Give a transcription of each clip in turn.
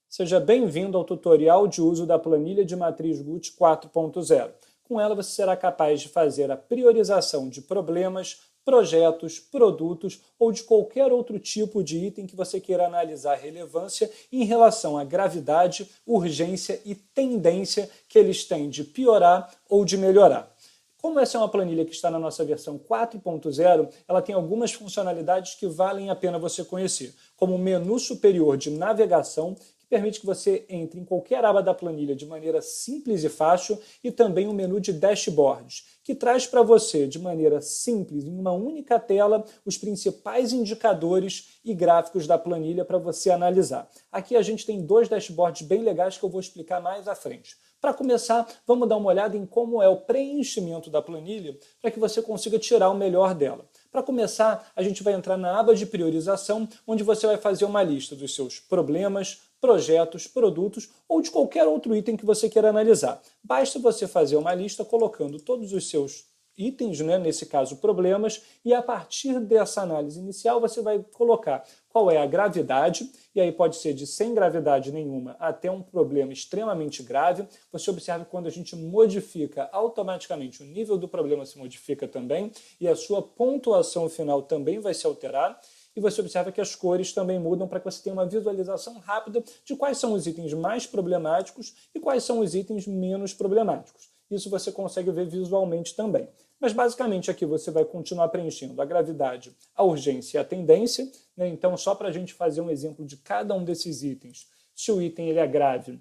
Seja bem-vindo ao tutorial de uso da planilha de matriz GUT 4.0. Com ela você será capaz de fazer a priorização de problemas, projetos, produtos ou de qualquer outro tipo de item que você queira analisar a relevância em relação à gravidade, urgência e tendência que eles têm de piorar ou de melhorar. Como essa é uma planilha que está na nossa versão 4.0, ela tem algumas funcionalidades que valem a pena você conhecer, como o menu superior de navegação, que permite que você entre em qualquer aba da planilha de maneira simples e fácil, e também o menu de dashboards, que traz para você, de maneira simples, em uma única tela, os principais indicadores e gráficos da planilha para você analisar. Aqui a gente tem dois dashboards bem legais que eu vou explicar mais à frente. Para começar, vamos dar uma olhada em como é o preenchimento da planilha para que você consiga tirar o melhor dela. Para começar, a gente vai entrar na aba de priorização, onde você vai fazer uma lista dos seus problemas, projetos, produtos ou de qualquer outro item que você queira analisar. Basta você fazer uma lista colocando todos os seus itens, nesse caso problemas, e a partir dessa análise inicial você vai colocar qual é a gravidade, e aí pode ser de sem gravidade nenhuma até um problema extremamente grave. Você observa que quando a gente modifica automaticamente, o nível do problema se modifica também, e a sua pontuação final também vai se alterar. E você observa que as cores também mudam para que você tenha uma visualização rápida de quais são os itens mais problemáticos e quais são os itens menos problemáticos. Isso você consegue ver visualmente também. Mas basicamente aqui você vai continuar preenchendo a gravidade, a urgência e a tendência. Então, só para a gente fazer um exemplo de cada um desses itens, se o item ele é grave,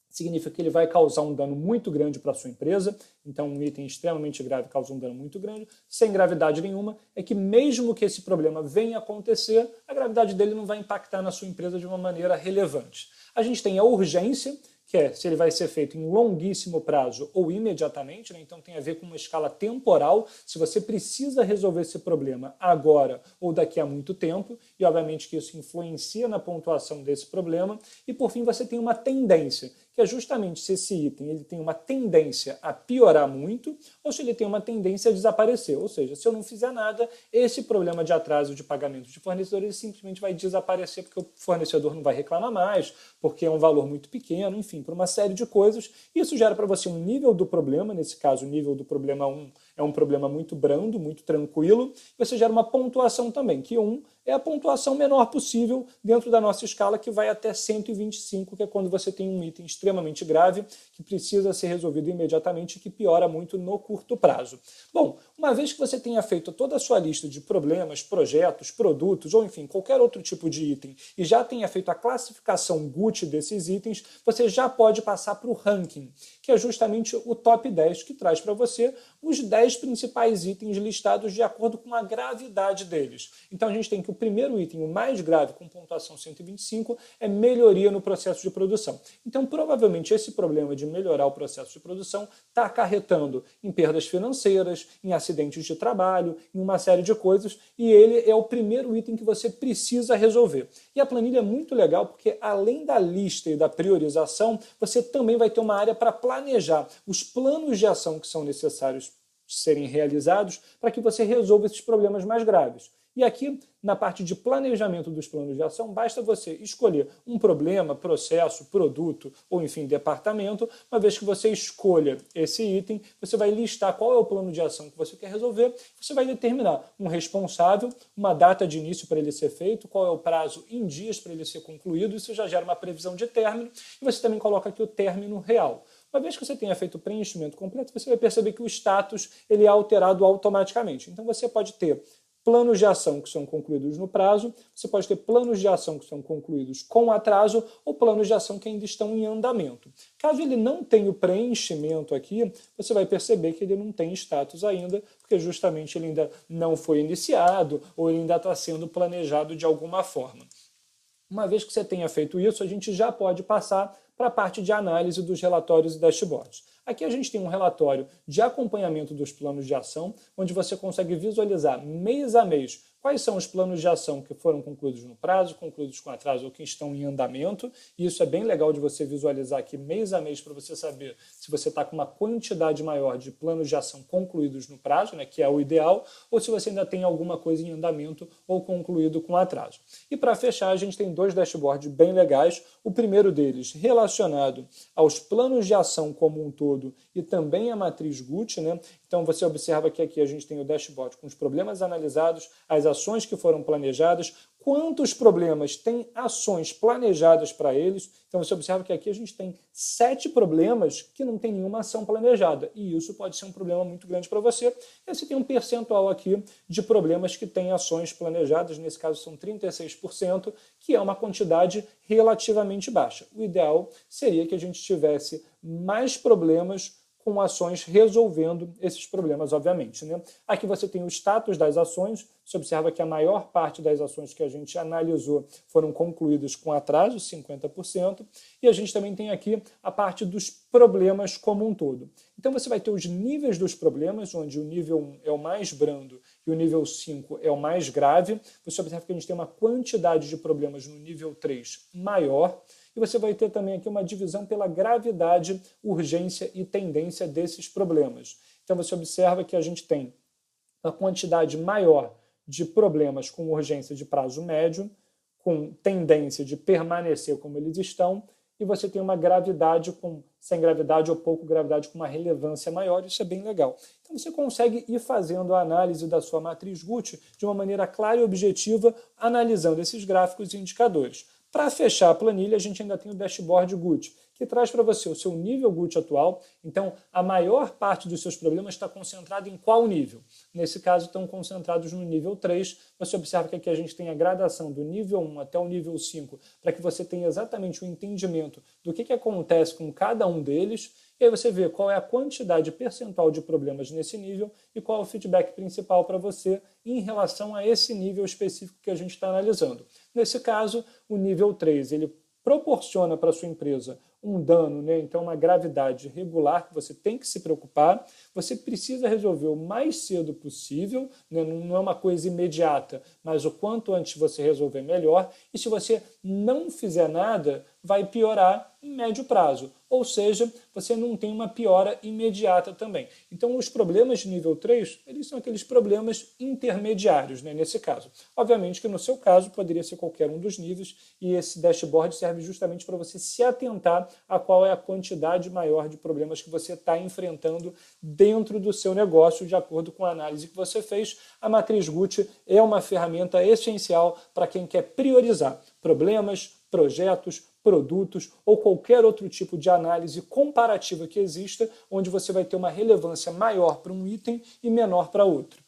significa que ele vai causar um dano muito grande para a sua empresa. Então, um item extremamente grave causa um dano muito grande. Sem gravidade nenhuma, é que mesmo que esse problema venha a acontecer, a gravidade dele não vai impactar na sua empresa de uma maneira relevante. A gente tem a urgência, que é se ele vai ser feito em longuíssimo prazo ou imediatamente, então tem a ver com uma escala temporal, se você precisa resolver esse problema agora ou daqui a muito tempo, e obviamente que isso influencia na pontuação desse problema. E por fim você tem uma tendência, que é justamente se esse item ele tem uma tendência a piorar muito ou se ele tem uma tendência a desaparecer. Ou seja, se eu não fizer nada, esse problema de atraso de pagamento de fornecedor ele simplesmente vai desaparecer porque o fornecedor não vai reclamar mais, porque é um valor muito pequeno, enfim, por uma série de coisas. Isso gera para você um nível do problema, nesse caso o nível do problema 1 é um problema muito brando, muito tranquilo, e você gera uma pontuação também, que 1 é a pontuação menor possível dentro da nossa escala, que vai até 125, que é quando você tem um item extremamente grave, que precisa ser resolvido imediatamente e que piora muito no curto prazo. Bom, uma vez que você tenha feito toda a sua lista de problemas, projetos, produtos, ou enfim, qualquer outro tipo de item, e já tenha feito a classificação GUT desses itens, você já pode passar para o ranking, que é justamente o top 10, que traz para você os 10 principais itens listados de acordo com a gravidade deles. Então a gente tem que o primeiro item, o mais grave, com pontuação 125, é melhoria no processo de produção. Então provavelmente esse problema de melhorar o processo de produção está acarretando em perdas financeiras, em acidentes de trabalho, em uma série de coisas, e ele é o primeiro item que você precisa resolver. E a planilha é muito legal porque além da lista e da priorização, você também vai ter uma área para planejar os planos de ação que são necessários serem realizados para que você resolva esses problemas mais graves. E aqui, na parte de planejamento dos planos de ação, basta você escolher um problema, processo, produto ou, enfim, departamento. Uma vez que você escolha esse item, você vai listar qual é o plano de ação que você quer resolver, você vai determinar um responsável, uma data de início para ele ser feito, qual é o prazo em dias para ele ser concluído, isso já gera uma previsão de término, e você também coloca aqui o término real. Uma vez que você tenha feito o preenchimento completo, você vai perceber que o status ele é alterado automaticamente. Então você pode ter planos de ação que são concluídos no prazo, você pode ter planos de ação que são concluídos com atraso ou planos de ação que ainda estão em andamento. Caso ele não tenha o preenchimento aqui, você vai perceber que ele não tem status ainda, porque justamente ele ainda não foi iniciado ou ele ainda está sendo planejado de alguma forma. Uma vez que você tenha feito isso, a gente já pode passar para a parte de análise dos relatórios e dashboards. Aqui a gente tem um relatório de acompanhamento dos planos de ação, onde você consegue visualizar mês a mês quais são os planos de ação que foram concluídos no prazo, concluídos com atraso ou que estão em andamento. E isso é bem legal de você visualizar aqui mês a mês para você saber se você está com uma quantidade maior de planos de ação concluídos no prazo, né, que é o ideal, ou se você ainda tem alguma coisa em andamento ou concluído com atraso. E para fechar, a gente tem dois dashboards bem legais. O primeiro deles relacionado aos planos de ação como um todo e também a matriz Gucci, né? Então você observa que aqui a gente tem o dashboard com os problemas analisados, as ações que foram planejadas, quantos problemas têm ações planejadas para eles. Então você observa que aqui a gente tem 7 problemas que não tem nenhuma ação planejada. E isso pode ser um problema muito grande para você. E você tem um percentual aqui de problemas que têm ações planejadas, nesse caso são 36%, que é uma quantidade relativamente baixa. O ideal seria que a gente tivesse mais problemas com ações resolvendo esses problemas, obviamente, né? Aqui você tem o status das ações. Você observa que a maior parte das ações que a gente analisou foram concluídas com atraso, 50%, e a gente também tem aqui a parte dos problemas como um todo. Então você vai ter os níveis dos problemas, onde o nível 1 é o mais brando e o nível 5 é o mais grave. Você observa que a gente tem uma quantidade de problemas no nível 3 maior. E você vai ter também aqui uma divisão pela gravidade, urgência e tendência desses problemas. Então você observa que a gente tem uma quantidade maior de problemas com urgência de prazo médio, com tendência de permanecer como eles estão, e você tem uma gravidade sem gravidade ou pouco gravidade com uma relevância maior. Isso é bem legal. Então você consegue ir fazendo a análise da sua matriz Gucci de uma maneira clara e objetiva, analisando esses gráficos e indicadores. Para fechar a planilha, a gente ainda tem o dashboard Gucci, que traz para você o seu nível Gucci atual. Então, a maior parte dos seus problemas está concentrada em qual nível? Nesse caso, estão concentrados no nível 3. Você observa que aqui a gente tem a gradação do nível 1 até o nível 5, para que você tenha exatamente o entendimento do que acontece com cada um deles. E aí você vê qual é a quantidade percentual de problemas nesse nível e qual é o feedback principal para você em relação a esse nível específico que a gente está analisando. Nesse caso, o nível 3, ele proporciona para a sua empresa um dano, né? Então uma gravidade regular que você tem que se preocupar. Você precisa resolver o mais cedo possível, né? Não é uma coisa imediata, mas o quanto antes você resolver, melhor. E se você não fizer nada, vai piorar em médio prazo. Ou seja, você não tem uma piora imediata também. Então, os problemas de nível 3, eles são aqueles problemas intermediários, né, nesse caso. Obviamente que no seu caso poderia ser qualquer um dos níveis, e esse dashboard serve justamente para você se atentar a qual é a quantidade maior de problemas que você está enfrentando dentro do seu negócio, de acordo com a análise que você fez. A matriz Gucci é uma ferramenta essencial para quem quer priorizar problemas, projetos, produtos ou qualquer outro tipo de análise comparativa que exista, onde você vai ter uma relevância maior para um item e menor para outro.